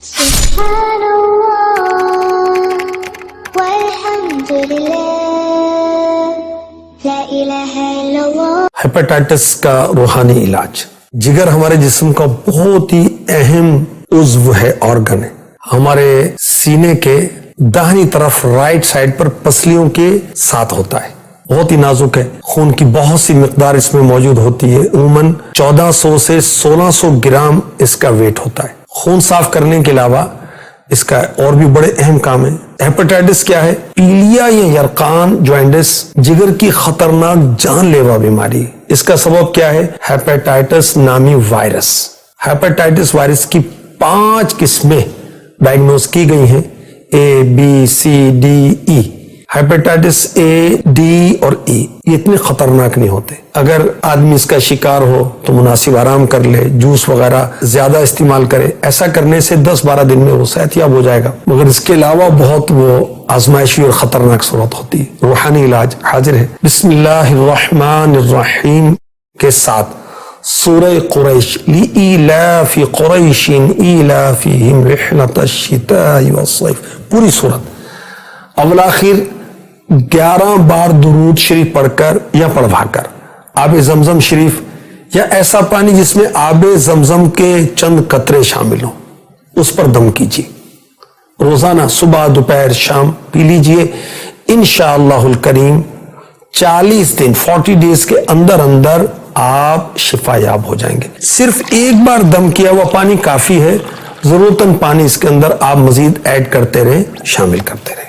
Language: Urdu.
سبحان اللہ والحمد للہ لا الہ الا اللہ۔ ہیپاٹائٹس کا روحانی علاج۔ جگر ہمارے جسم کا بہت ہی اہم عضو ہے، آرگن ہے۔ ہمارے سینے کے داہنی طرف رائٹ سائڈ پر پسلیوں کے ساتھ ہوتا ہے، بہت ہی نازک ہے۔ خون کی بہت سی مقدار اس میں موجود ہوتی ہے، عموماً 1400 سے 1600 گرام اس کا ویٹ ہوتا ہے۔ خون صاف کرنے کے علاوہ اس کا اور بھی بڑے اہم کام ہے۔ ہیپاٹائٹس کیا ہے؟ پیلیا یا یرقان جوائنٹس جگر کی خطرناک جان لیوا بیماری۔ اس کا سبب کیا ہے؟ ہیپاٹائٹس نامی وائرس۔ ہیپاٹائٹس وائرس کی 5 قسمیں ڈائگنوز کی گئی ہیں، A B C D E. Hepatitis A D اور ای یہ اتنے خطرناک نہیں ہوتے۔ اگر آدمی اس کا شکار ہو تو مناسب آرام کر لے، جوس وغیرہ زیادہ استعمال کرے، ایسا کرنے سے 10-12 دن میں وہ صحت یاب ہو جائے گا، مگر اس کے علاوہ بہت وہ آزمائشی اور خطرناک صورت ہوتی ہے۔ روحانی علاج حاضر ہے۔ بسم اللہ الرحمن الرحیم کے ساتھ سورہ قریش، لإیلاف قریش ایلافہم رحلۃ الشتاء والصیف، پوری سورت اول آخر 11 بار درود شریف پڑھ کر یا پڑھوا کر آب زمزم شریف یا ایسا پانی جس میں آب زمزم کے چند قطرے شامل ہوں اس پر دم کیجیے۔ روزانہ صبح دوپہر شام پی لیجیے۔ انشاءاللہ الکریم 40 دن 40 ڈیز کے اندر اندر آپ شفا یاب ہو جائیں گے۔ صرف ایک بار دم کیا ہوا پانی کافی ہے، ضرورتاً پانی اس کے اندر آپ مزید ایڈ کرتے رہیں، شامل کرتے رہیں۔